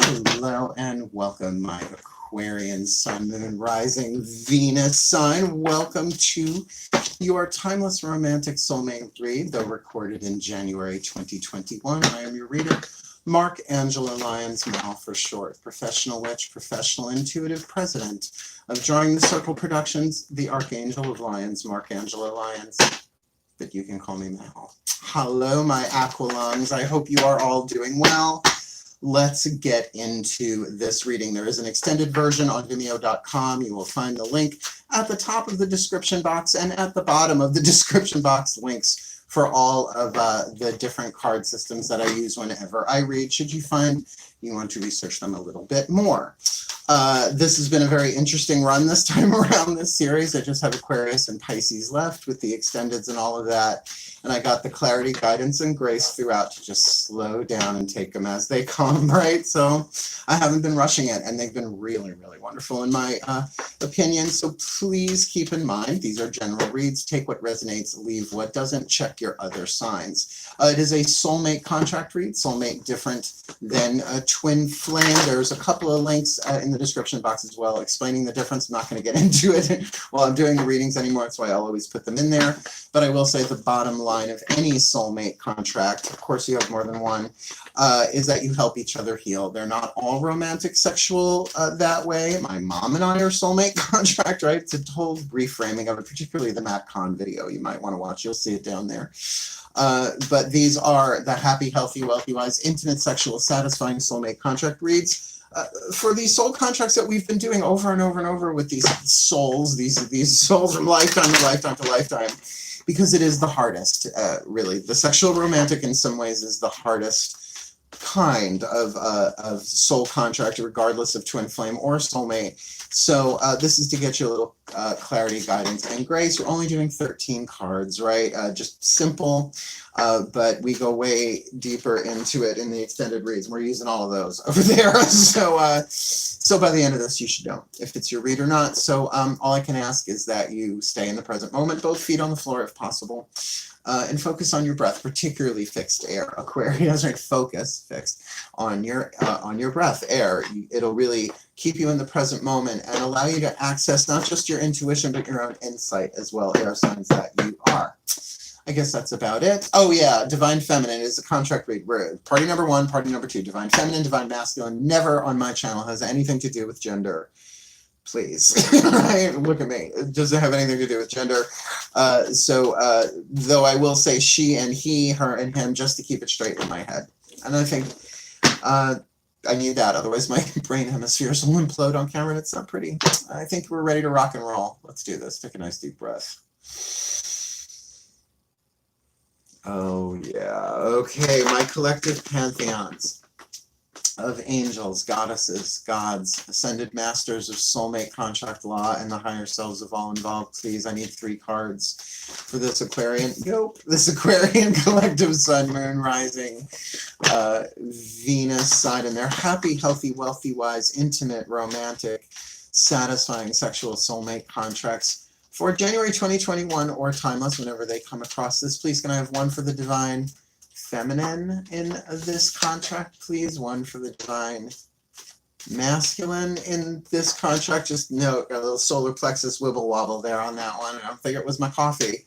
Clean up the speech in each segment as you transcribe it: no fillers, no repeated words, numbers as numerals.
Hello and welcome, my Aquarian Sun, Moon, Rising, Venus sign. Welcome to your Timeless Romantic Soulmate read, though recorded in January 2021. I am your reader, Mark Angelo Lyons, Mal for short, professional witch, professional intuitive, president of Drawing the Circle Productions, the Archangel of Lyons, Mark Angelo Lyons, but you can call me Mal. Hello, my Aqualungs. I hope you are all doing well. Let's get into this reading. There is an extended version on VIMEO.com. You will find the link at the top of the description box and at the bottom of the description box, links for all of the different card systems that I use whenever I read, should you find you want to research them a little bit more. This has been a very interesting run this time around this series. I just have Aquarius and Pisces left with the extendeds and all of that. And I got the clarity, guidance, and grace throughout to just slow down and take them as they come, right? So I haven't been rushing it, and they've been really, really wonderful in my opinion. So please keep in mind, these are general reads. Take what resonates, leave what doesn't. Check your other signs. It is a soulmate contract read. Soulmate different than a twin flame. There's a couple of links in the description box as well explaining the difference. I'm not going to get into it while I'm doing the readings anymore. That's why I'll always put them in there. But I will say the bottom line of any soulmate contract, of course you have more than one, is that you help each other heal. They're not all romantic, sexual that way. My mom and I are soulmate contract, right? It's a whole reframing of it, particularly the Matt Kahn video you might want to watch. You'll see it down there. But these are the happy, healthy, wealthy, wise, intimate, sexual, satisfying soulmate contract reads. For these soul contracts that we've been doing over and over and over with these souls, these souls from lifetime to lifetime to lifetime, because it is the hardest, really. The sexual romantic in some ways is the hardest kind of soul contract, regardless of twin flame or soulmate. So this is to get you a little clarity, guidance, and grace. We're only doing 13 cards, right? Just simple, but we go way deeper into it in the extended reads. We're using all of those over there. So by the end of this, you should know if it's your read or not. So all I can ask is that you stay in the present moment, both feet on the floor if possible. And focus on your breath, particularly fixed air. Aquarius, right? Focus fixed on your breath, air. It'll really keep you in the present moment and allow you to access not just your intuition, but your own insight as well, air signs that you are. I guess that's about it. Oh yeah, Divine Feminine is a contract read. Party number 1, party number 2. Divine Feminine, Divine Masculine, never on my channel has anything to do with gender. Please, right? Look at me. It doesn't have anything to do with gender. Though I will say she and he, her and him, just to keep it straight in my head. And I think I need that. Otherwise, my brain hemispheres will implode on camera, and it's not pretty. I think we're ready to rock and roll. Let's do this. Take a nice deep breath. Oh, yeah. Okay, my collective pantheons of angels, goddesses, gods, ascended masters of soulmate contract law, and the higher selves of all involved. Please, I need 3 cards for this Aquarian. Nope. This Aquarian collective sun, moon, rising, Venus side, and their happy, healthy, wealthy, wise, intimate, romantic, satisfying sexual soulmate contracts for January 2021 or timeless whenever they come across this. Please, can I have 1 for the Divine Feminine in this contract, please? 1 for the Divine Masculine in this contract. Just note a little solar plexus wibble wobble there on that one. I don't think it was my coffee.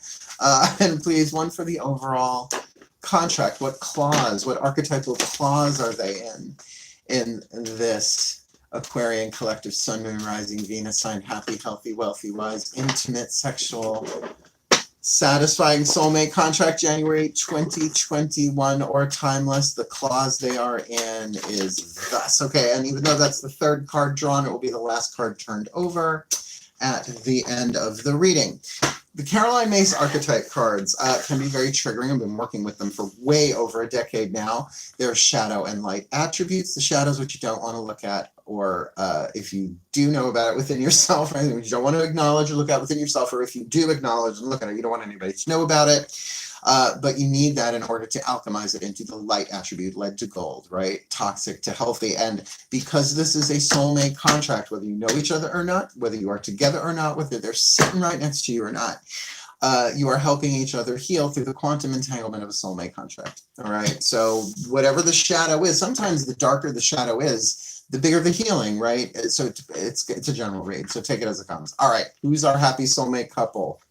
And please, 1 for the overall contract. What clause, what archetypal clause are they in this Aquarian collective sun, moon, rising, Venus sign, happy, healthy, wealthy, wise, intimate, sexual, satisfying soulmate contract, January 2021 or timeless? The clause they are in is thus. Okay, and even though that's the 3rd card drawn, it will be the last card turned over at the end of the reading. The Caroline Myss archetype cards can be very triggering. I've been working with them for way over a decade now. They're shadow and light attributes. The shadows, which you don't want to look at, or if you do know about it within yourself, right? You don't want to acknowledge or look at within yourself, or if you do acknowledge and look at it, you don't want anybody to know about it. But you need that in order to alchemize it into the light attribute, lead to gold, right? Toxic to healthy. And because this is a soulmate contract, whether you know each other or not, whether you are together or not, whether they're sitting right next to you or not, You are helping each other heal through the quantum entanglement of a soulmate contract. All right. So whatever the shadow is, sometimes the darker the shadow is, the bigger the healing, right? So it's a general read. So take it as it comes. All right. Who's our happy soulmate couple?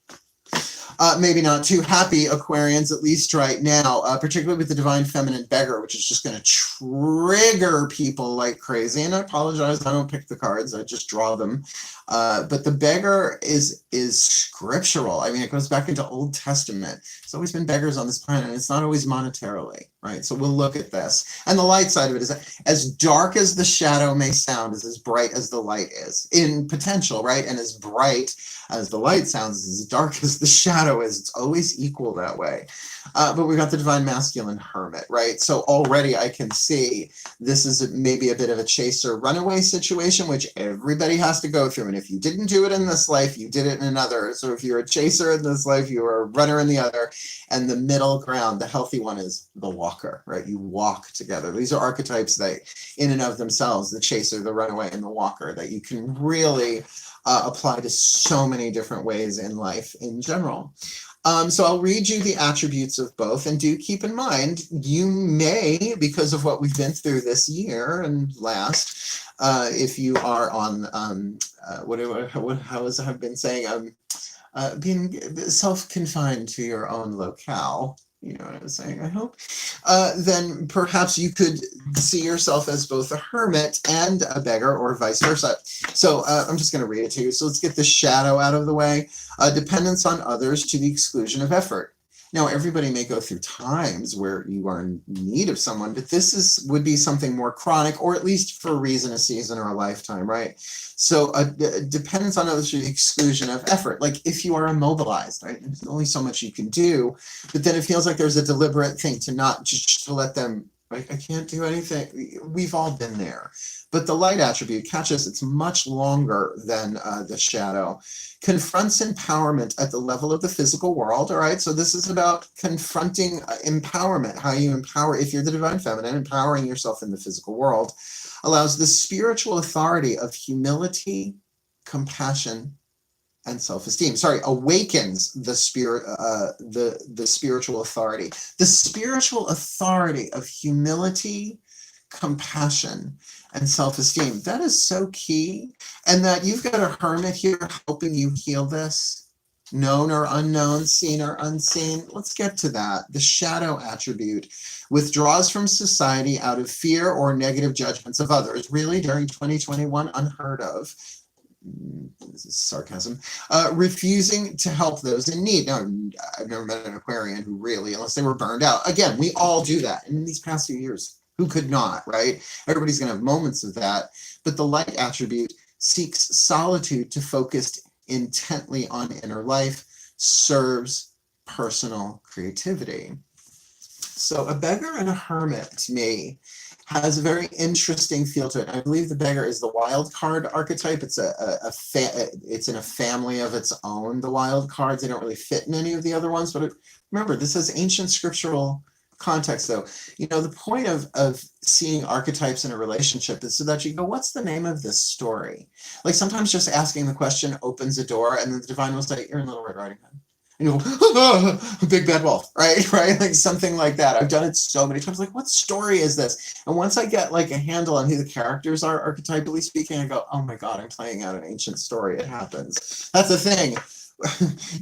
Maybe not too happy Aquarians, at least right now, particularly with the divine feminine beggar, which is just going to trigger people like crazy. And I apologize, I don't pick the cards, I just draw them. But the beggar is scriptural. I mean, it goes back into Old Testament. There's always been beggars on this planet, and it's not always monetarily, right? So we'll look at this. And the light side of it is that as dark as the shadow may sound, is as bright as the light is in potential, right? And as bright as the light sounds, as dark as the shadow is. It's always equal that way. But we've got the divine masculine hermit, right? So already I can see this is maybe a bit of a chaser runaway situation, which everybody has to go through. And if you didn't do it in this life, you did it in another. So if you're a chaser in this life, you are a runner in the other. And the middle ground, the healthy one, is the walker, right? You walk together. These are archetypes that in and of themselves, the chaser, the runaway, and the walker, that you can really apply to so many different ways in life in general. So I'll read you the attributes of both, and do keep in mind, you may, because of what we've been through this year and last, if you are on, how has I been saying, being self-confined to your own locale, you know what I was saying, I hope, then perhaps you could see yourself as both a hermit and a beggar, or vice versa. So I'm just going to read it to you. So let's get the shadow out of the way. Dependence on others to the exclusion of effort. Now, everybody may go through times where you are in need of someone, but this would be something more chronic, or at least for a reason, a season, or a lifetime, right? So dependence on others to the exclusion of effort. Like if you are immobilized, right? There's only so much you can do, but then it feels like there's a deliberate thing to not just to let them, like, I can't do anything. We've all been there. But the light attribute, catch this, it's much longer than the shadow. Confronts empowerment at the level of the physical world, all right? So this is about confronting empowerment, how you empower, if you're the divine feminine, empowering yourself in the physical world, allows the spiritual authority of humility, compassion, and self-esteem. Sorry, awakens the spirit, the spiritual authority. The spiritual authority of humility, compassion, and self-esteem. That is so key. And that you've got a hermit here helping you heal this, known or unknown, seen or unseen. Let's get to that. The shadow attribute withdraws from society out of fear or negative judgments of others. Really, during 2021, unheard of. This is sarcasm. Refusing to help those in need. Now, I've never met an Aquarian who really, unless they were burned out. Again, we all do that in these past few years. Who could not, right? Everybody's going to have moments of that. But the light attribute seeks solitude to focus intently on inner life, serves personal creativity. So a beggar and a hermit, to me, has a very interesting feel to it. I believe the beggar is the wild card archetype. It's it's in a family of its own, the wild cards. They don't really fit in any of the other ones. But remember, this is ancient scriptural context, though. You know, the point of seeing archetypes in a relationship is so that you go, what's the name of this story? Like sometimes just asking the question opens a door, and then the divine will say, you're in Little Red Riding Hood. And you'll go, oh, big bad wolf, right? Like something like that. I've done it so many times. Like, what story is this? And once I get like a handle on who the characters are, archetypally speaking, I go, oh my God, I'm playing out an ancient story. It happens. That's the thing.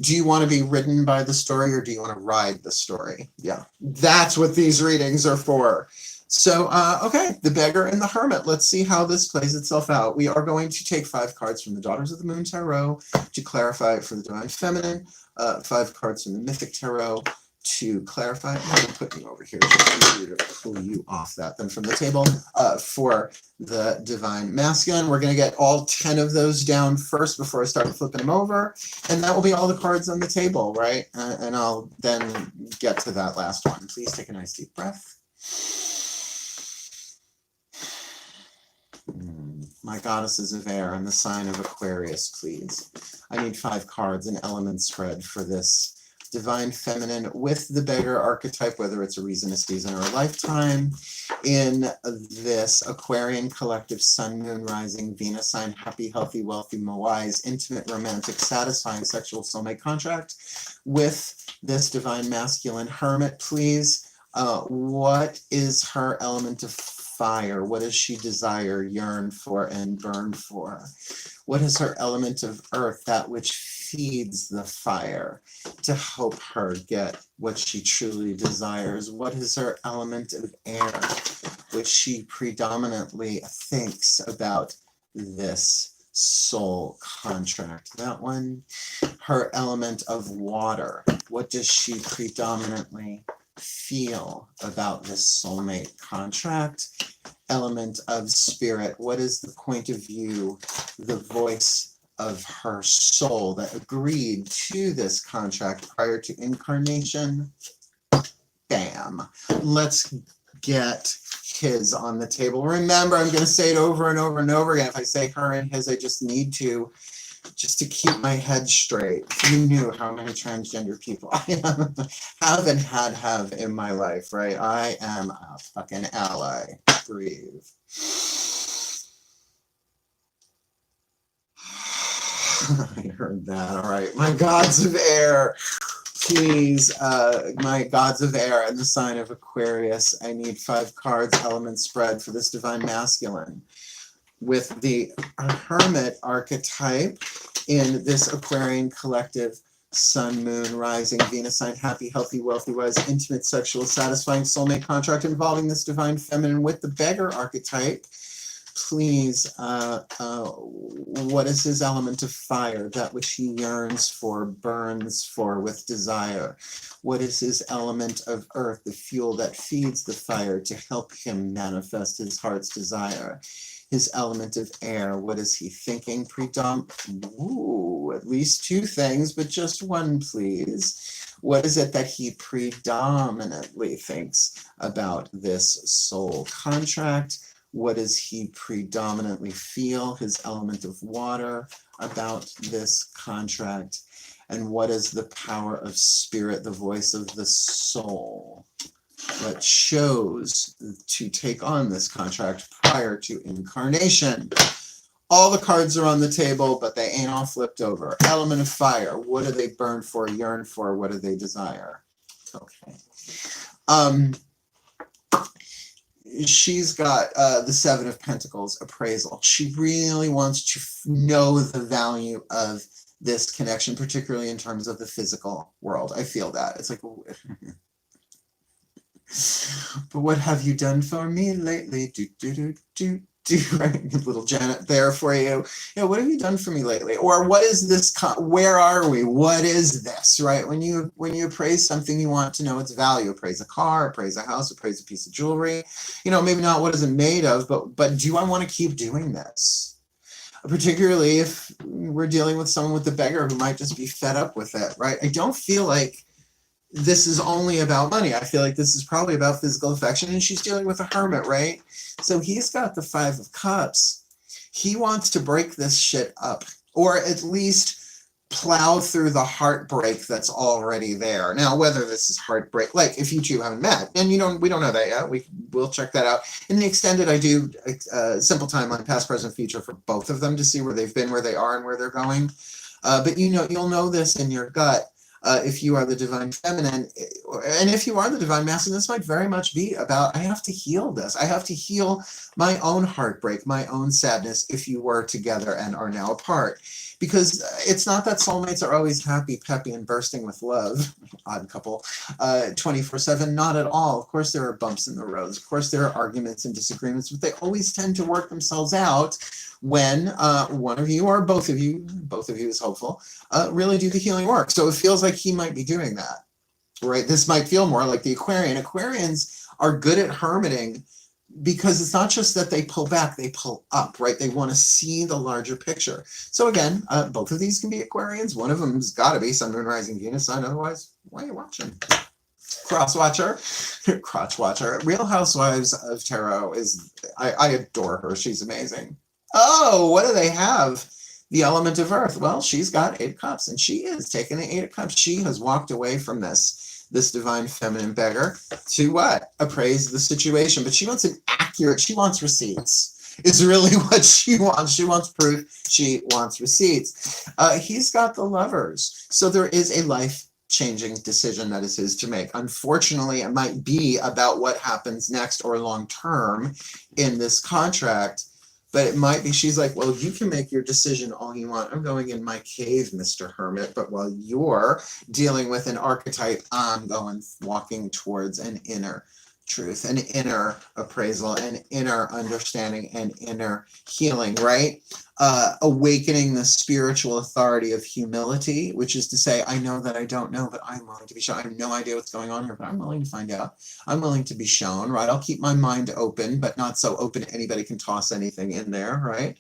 Do you want to be ridden by the story, or do you want to ride the story? Yeah, that's what these readings are for. So, okay, the beggar and the hermit. Let's see how this plays itself out. We are going to take 5 cards from the Daughters of the Moon Tarot to clarify it for the Divine Feminine, 5 cards from the Mythic Tarot to clarify it. I'm going to put you over here just easier to pull you off that than from the table. For the Divine Masculine, we're going to get all 10 of those down first before I start flipping them over. And that will be all the cards on the table, right? And I'll then get to that last one. Please take a nice deep breath. My goddesses of air and the sign of Aquarius, please. I need 5 cards, an element spread for this divine feminine with the beggar archetype, whether it's a reason, a season, or a lifetime, in this Aquarian collective sun, moon, rising, Venus sign, happy, healthy, wealthy, wise, intimate, romantic, satisfying sexual soulmate contract with this divine masculine hermit, please. What is her element of fire? What does she desire, yearn for, and burn for? What is her element of earth, that which feeds the fire to help her get what she truly desires? What is her element of air, which she predominantly thinks about this soul contract? That one. Her element of water. What does she predominantly feel about this soulmate contract? Element of spirit. What is the point of view, the voice of her soul that agreed to this contract prior to incarnation? Bam. Let's get his on the table. Remember, I'm going to say it over and over and over again. If I say her and his, I just need to, just to keep my head straight. You knew how many transgender people I have and have in my life, right? I am a fucking ally. Breathe. I heard that. All right. My gods of air, please. My gods of air and the sign of Aquarius. I need 5 cards, element spread for this divine masculine with the hermit archetype in this Aquarian collective sun, moon, rising, Venus sign, happy, healthy, wealthy, wise, intimate, sexual, satisfying soulmate contract involving this divine feminine with the beggar archetype. Please, what is his element of fire, that which he yearns for, burns for with desire? What is his element of earth, the fuel that feeds the fire to help him manifest his heart's desire? His element of air, what is he thinking? At least 2 things, but just one, please. What is it that he predominantly thinks about this soul contract? What does he predominantly feel, his element of water, about this contract? And what is the power of spirit, the voice of the soul, that chose to take on this contract prior to incarnation? All the cards are on the table, but they ain't all flipped over. Element of fire. What do they burn for, yearn for? What do they desire? Okay. She's got the 7 of Pentacles appraisal. She really wants to know the value of this connection, particularly in terms of the physical world. I feel that. It's like, but what have you done for me lately? Right? Little Janet there for you. You know, what have you done for me lately? Or what is this? Where are we? What is this? Right? When you appraise something, you want to know its value. Appraise a car, appraise a house, appraise a piece of jewelry. You know, maybe not what is it made of, but do I want to keep doing this? Particularly if we're dealing with someone with the beggar who might just be fed up with it, right? I don't feel like this is only about money. I feel like this is probably about physical affection, and she's dealing with a hermit, right? So he's got the 5 of Cups. He wants to break this shit up, or at least plow through the heartbreak that's already there. Now, whether this is heartbreak, like if you two haven't met, and we don't know that yet. We'll check that out. In the extended, I do simple timeline, past, present, future for both of them to see where they've been, where they are, and where they're going. But you'll know this in your gut. If you are the divine feminine, and if you are the divine masculine, this might very much be about, I have to heal this. I have to heal my own heartbreak, my own sadness, if you were together and are now apart. Because it's not that soulmates are always happy, peppy, and bursting with love, odd couple, 24/7, not at all. Of course there are bumps in the roads. Of course there are arguments and disagreements, but they always tend to work themselves out when one of you or both of you is hopeful, really do the healing work. So it feels like he might be doing that, right? This might feel more like the Aquarian. Aquarians are good at hermiting because it's not just that they pull back, they pull up, right? They want to see the larger picture. So again, both of these can be Aquarians. One of them's got to be Sun, Moon, Rising, Venus sign. Otherwise, why are you watching? Cross watcher, crotch watcher. Real Housewives of Tarot is, I adore her. She's amazing. Oh, what do they have? The element of earth, well, she's got 8 of Cups, and she is taking the 8 of Cups. She has walked away from this divine feminine beggar to what? Appraise the situation. But she wants an accurate, she wants receipts. Is really what she wants. She wants proof. She wants receipts. He's got the Lovers. So there is a life-changing decision that is his to make. Unfortunately, it might be about what happens next or long-term in this contract. But it might be, she's like, well, you can make your decision all you want. I'm going in my cave, Mr. Hermit. But while you're dealing with an archetype, I'm going walking towards an inner truth, an inner appraisal, an inner understanding, an inner healing, right? Awakening the spiritual authority of humility, which is to say, I know that I don't know, but I'm willing to be shown. I have no idea what's going on here, but I'm willing to find out. I'm willing to be shown, right? I'll keep my mind open, but not so open anybody can toss anything in there, right?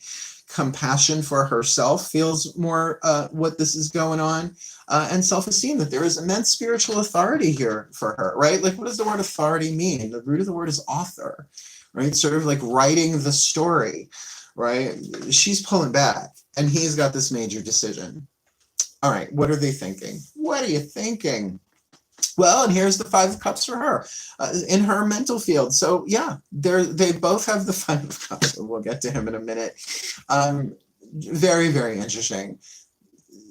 Compassion for herself feels more what this is going on, and self-esteem, that there is immense spiritual authority here for her, right? Like, what does the word authority mean? The root of the word is author, right? Sort of like writing the story, right? She's pulling back, and he's got this major decision. All right, what are they thinking? What are you thinking? Well, and here's the 5 of Cups for her in her mental field. So yeah, they both have the 5 of Cups. We'll get to him in a minute. Very, very interesting.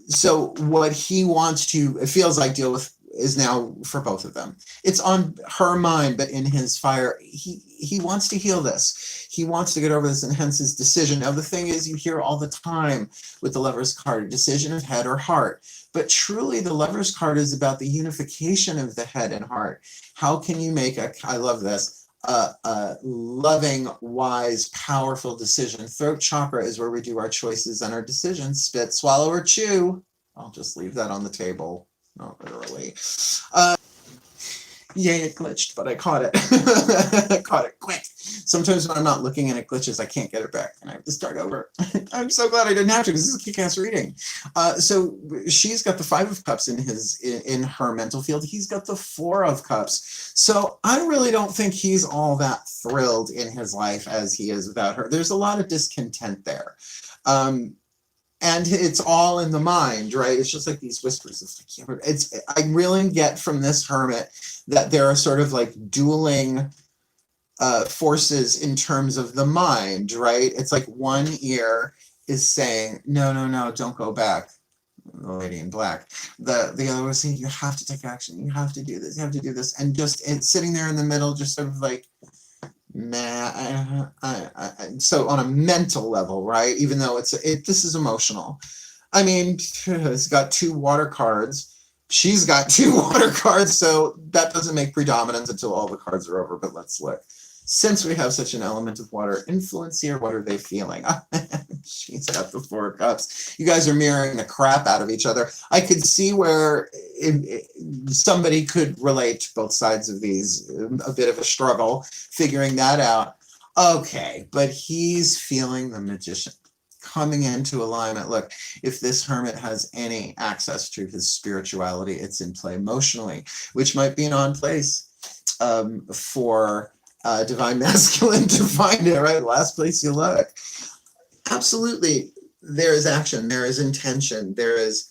So what he wants to, it feels like, deal with is now for both of them. It's on her mind, but in his fire, he wants to heal this. He wants to get over this, and hence his decision. Now, the thing is, you hear all the time with the Lover's card, a decision of head or heart. But truly, the Lover's card is about the unification of the head and heart. How can you make I love this, a loving, wise, powerful decision? Throat chakra is where we do our choices and our decisions. Spit, swallow, or chew. I'll just leave that on the table. Not literally. Yay, it glitched, but I caught it. I caught it quick. Sometimes when I'm not looking and it glitches, I can't get it back, and I have to start over. I'm so glad I didn't have to, because this is a kick-ass reading. So she's got the 5 of Cups in her mental field. He's got the 4 of Cups. So I really don't think he's all that thrilled in his life as he is without her. There's a lot of discontent there. And it's all in the mind, right? It's just like these whispers. I really get from this Hermit that there are sort of like dueling forces in terms of the mind, right? It's like one ear is saying, no, no, no, don't go back. The lady in black. The other was saying, you have to take action. You have to do this. You have to do this. And just it's sitting there in the middle, just sort of like, nah. So on a mental level, right? Even though this is emotional. I mean, it's got 2 water cards. She's got 2 water cards, so that doesn't make predominance until all the cards are over. But let's look. Since we have such an element of water influence here, what are they feeling? She's got the 4 of Cups. You guys are mirroring the crap out of each other. I could see where somebody could relate to both sides of these, a bit of a struggle figuring that out. Okay, but he's feeling the Magician coming into alignment. Look, if this Hermit has any access to his spirituality, it's in play emotionally, which might be an odd place for divine masculine to find it, right? Last place you look. Absolutely, there is action, there is intention, there is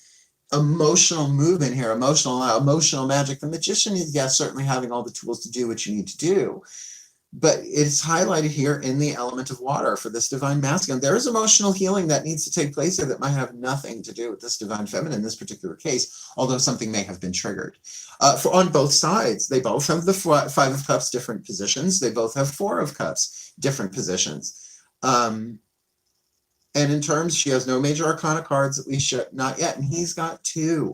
emotional movement here, emotional magic. The Magician is, yes, certainly having all the tools to do what you need to do, but it's highlighted here in the element of water for this divine masculine. There is emotional healing that needs to take place here that might have nothing to do with this divine feminine in this particular case, although something may have been triggered. On both sides, they both have the 5 of Cups, different positions. They both have 4 of Cups, different positions. And in terms, she has no major arcana cards, at least not yet, and he's got 2.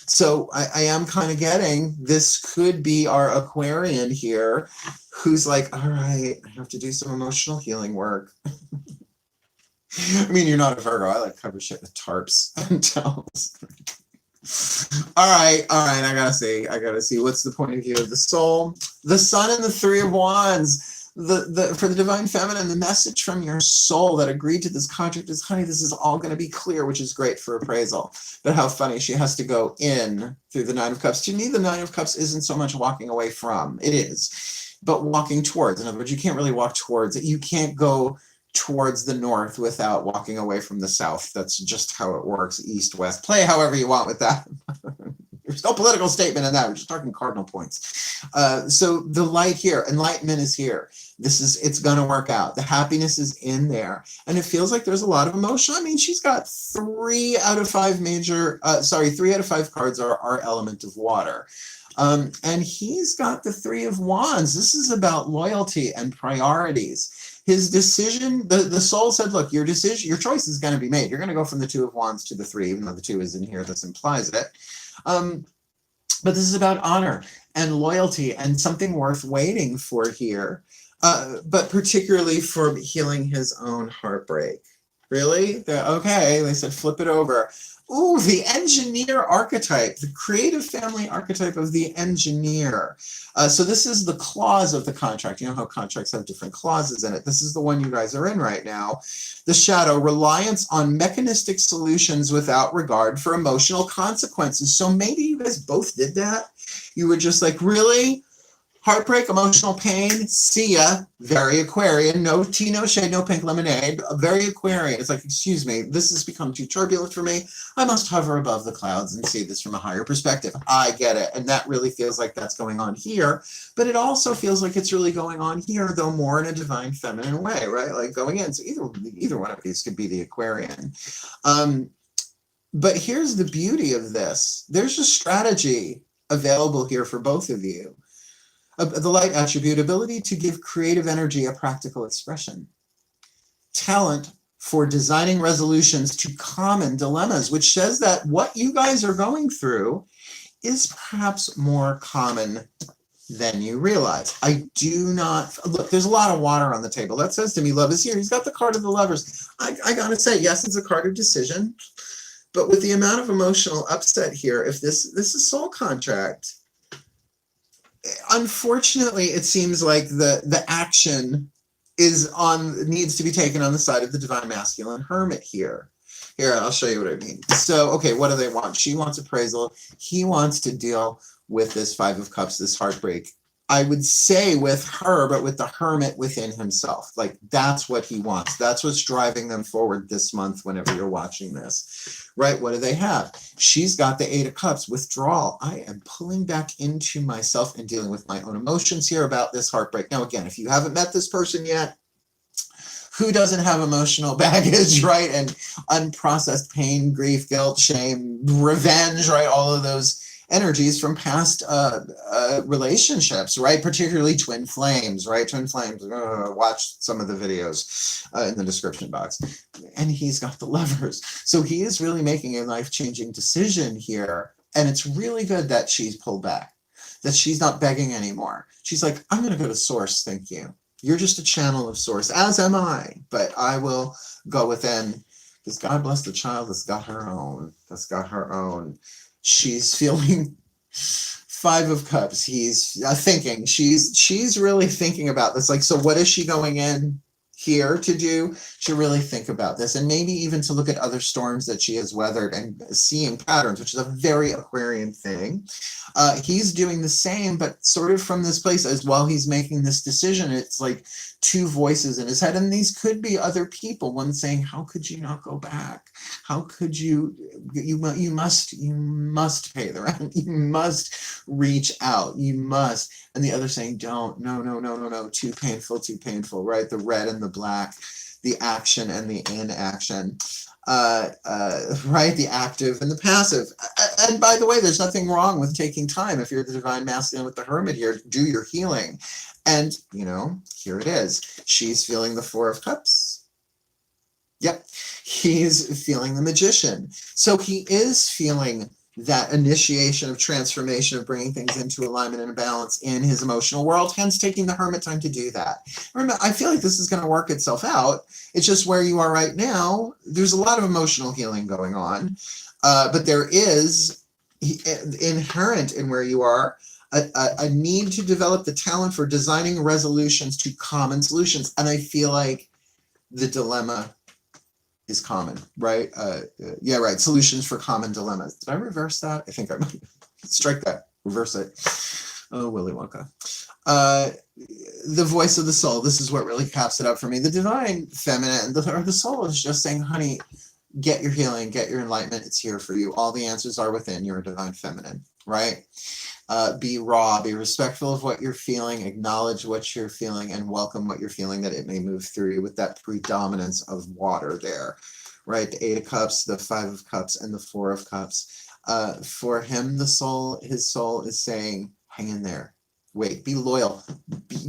So I am kind of getting, this could be our Aquarian here, who's like, all right, I have to do some emotional healing work. I mean, you're not a Virgo. I like cover shit with tarps and towels. All right, I gotta see. What's the point of view of the soul? The Sun and the 3 of Wands. For the divine feminine, the message from your soul that agreed to this contract is, honey, this is all going to be clear, which is great for appraisal. But how funny, she has to go in through the 9 of Cups. To me, the 9 of Cups isn't so much walking away from, it is, but walking towards. In other words, you can't really walk towards it. You can't go towards the north without walking away from the south. That's just how it works. East, west. Play however you want with that. There's no political statement in that. We're just talking cardinal points. So the light here, enlightenment is here. It's going to work out. The happiness is in there. And it feels like there's a lot of emotion. I mean, she's got 3 out of 5 cards are element of water. And he's got the 3 of Wands. This is about loyalty and priorities. His decision, the soul said, look, your choice is going to be made. You're going to go from the 2 of Wands to the 3, even though the 2 is in here. This implies it. But this is about honor and loyalty and something worth waiting for here, but particularly for healing his own heartbreak. Really? Okay, they said flip it over. Ooh, the engineer archetype, the creative family archetype of the engineer. So this is the clause of the contract. You know how contracts have different clauses in it. This is the one you guys are in right now. The shadow, reliance on mechanistic solutions without regard for emotional consequences. So maybe you guys both did that. You were just like, really? Heartbreak, emotional pain, see ya. Very Aquarian. No tea, no shade, no pink lemonade. Very Aquarian. It's like, excuse me, this has become too turbulent for me. I must hover above the clouds and see this from a higher perspective. I get it. And that really feels like that's going on here. But it also feels like it's really going on here, though more in a divine feminine way, right? Like going in. So either one of these could be the Aquarian. But here's the beauty of this. There's a strategy available here for both of you. The light attribute, ability to give creative energy a practical expression. Talent for designing resolutions to common dilemmas, which says that what you guys are going through is perhaps more common than you realize. I do not, look, there's a lot of water on the table. That says to me, love is here. He's got the card of the lovers. I gotta say, yes, it's a card of decision, but with the amount of emotional upset here, if this is soul contract, unfortunately, it seems like the action needs to be taken on the side of the divine masculine hermit here. Here, I'll show you what I mean. So, okay, what do they want? She wants appraisal. He wants to deal with this 5 of Cups, this heartbreak. I would say with her, but with the hermit within himself. Like, that's what he wants. That's what's driving them forward this month whenever you're watching this, right? What do they have? She's got the 8 of Cups, withdrawal. I am pulling back into myself and dealing with my own emotions here about this heartbreak. Now, again, if you haven't met this person yet, who doesn't have emotional baggage, right? And unprocessed pain, grief, guilt, shame, revenge, right? All of those energies from past relationships, right? Particularly twin flames, right? Twin flames, watch some of the videos in the description box. And he's got the lovers. So he is really making a life-changing decision here. And it's really good that she's pulled back, that she's not begging anymore. She's like, I'm going to go to source, thank you. You're just a channel of source, as am I, but I will go within, because God bless the child that's got her own, She's feeling 5 of Cups. He's thinking. She's really thinking about this. Like, so what is she going in here to do? To really think about this, and maybe even to look at other storms that she has weathered and seeing patterns, which is a very Aquarian thing. He's doing the same, but sort of from this place as while he's making this decision. It's like 2 voices in his head, and these could be other people. One saying, how could you not go back? How could you must pay the rent. You must reach out. You must. And the other saying, don't, no, too painful, right? The red and the black, the action and the inaction, right? The active and the passive. And by the way, there's nothing wrong with taking time. If you're the divine masculine with the hermit here, do your healing. And, here it is. She's feeling the 4 of Cups. Yep. He's feeling the Magician. So he is feeling that initiation of transformation, of bringing things into alignment and balance in his emotional world, hence taking the hermit time to do that. Remember, I feel like this is going to work itself out. It's just where you are right now. There's a lot of emotional healing going on, but there is inherent in where you are a need to develop the talent for designing resolutions to common solutions. And I feel like the dilemma is common, right? Yeah, right. Solutions for common dilemmas. Did I reverse that? I think I might strike that, reverse it. Oh, Willy Wonka. the voice of the soul, this is what really caps it up for me. The divine feminine, or the soul is just saying, honey, get your healing, get your enlightenment. It's here for you. All the answers are within your divine feminine, right? Be raw, be respectful of what you're feeling, acknowledge what you're feeling, and welcome what you're feeling, that it may move through you with that predominance of water there, right? The 8 of Cups, the 5 of Cups, and the 4 of Cups. For him, his soul is saying, hang in there. Wait, be loyal.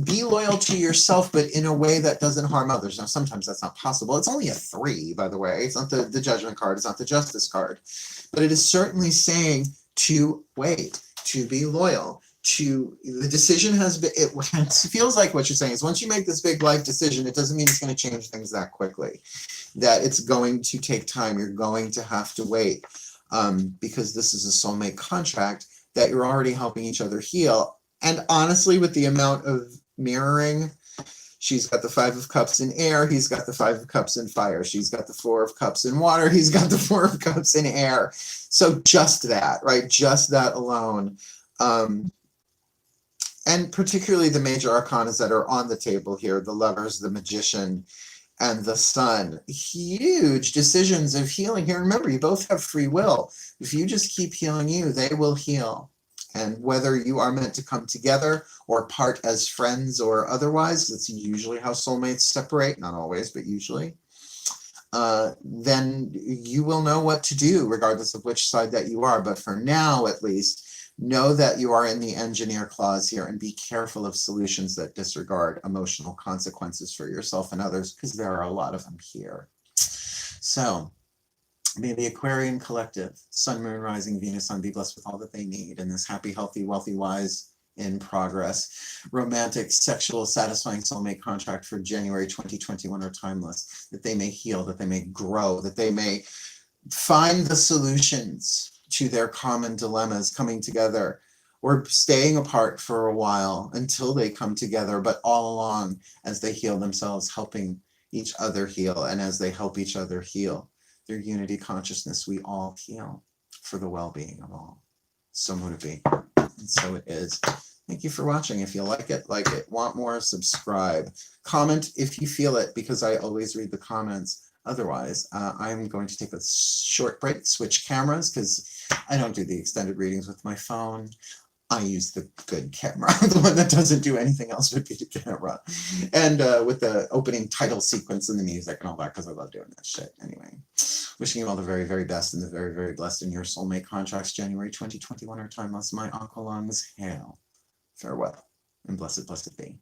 Be loyal to yourself, but in a way that doesn't harm others. Now, sometimes that's not possible. It's only a 3, by the way. It's not the judgment card. It's not the justice card. But it is certainly saying to wait, to be loyal, to the decision has been, it feels like what you're saying is once you make this big life decision, it doesn't mean it's going to change things that quickly, that it's going to take time. You're going to have to wait because this is a soulmate contract that you're already helping each other heal. And honestly, with the amount of mirroring, she's got the 5 of Cups in air, he's got the 5 of Cups in fire, she's got the 4 of Cups in water, he's got the 4 of Cups in air. So just that, right? Just that alone. And particularly the major arcanas that are on the table here, the Lovers, the Magician, and the Sun. Huge decisions of healing here. Remember, you both have free will. If you just keep healing you, they will heal. And whether you are meant to come together or part as friends or otherwise, that's usually how soulmates separate, not always, but usually, then you will know what to do regardless of which side that you are. But for now, at least, know that you are in the engineer clause here and be careful of solutions that disregard emotional consequences for yourself and others, because there are a lot of them here. So, may the Aquarian collective, Sun, Moon, Rising, Venus, Sun, be blessed with all that they need in this happy, healthy, wealthy, wise, in progress, romantic, sexual, satisfying soulmate contract for January 2021 are timeless, that they may heal, that they may grow, that they may find the solutions to their common dilemmas, coming together or staying apart for a while until they come together, but all along as they heal themselves, helping each other heal, and as they help each other heal their unity consciousness, we all heal for the well-being of all. So mote it be, and so it is. Thank you for watching. If you like it, want more, subscribe, comment if you feel it, because I always read the comments. Otherwise, I'm going to take a short break, switch cameras, because I don't do the extended readings with my phone. I use the good camera, the one that doesn't do anything else but be the camera. And with the opening title sequence and the music and all that, because I love doing that shit. Anyway, wishing you all the very, very best and the very, very blessed in your soulmate contracts. January 2021 are timeless. My Uncle Lungs, hail. Farewell, and blessed, blessed be.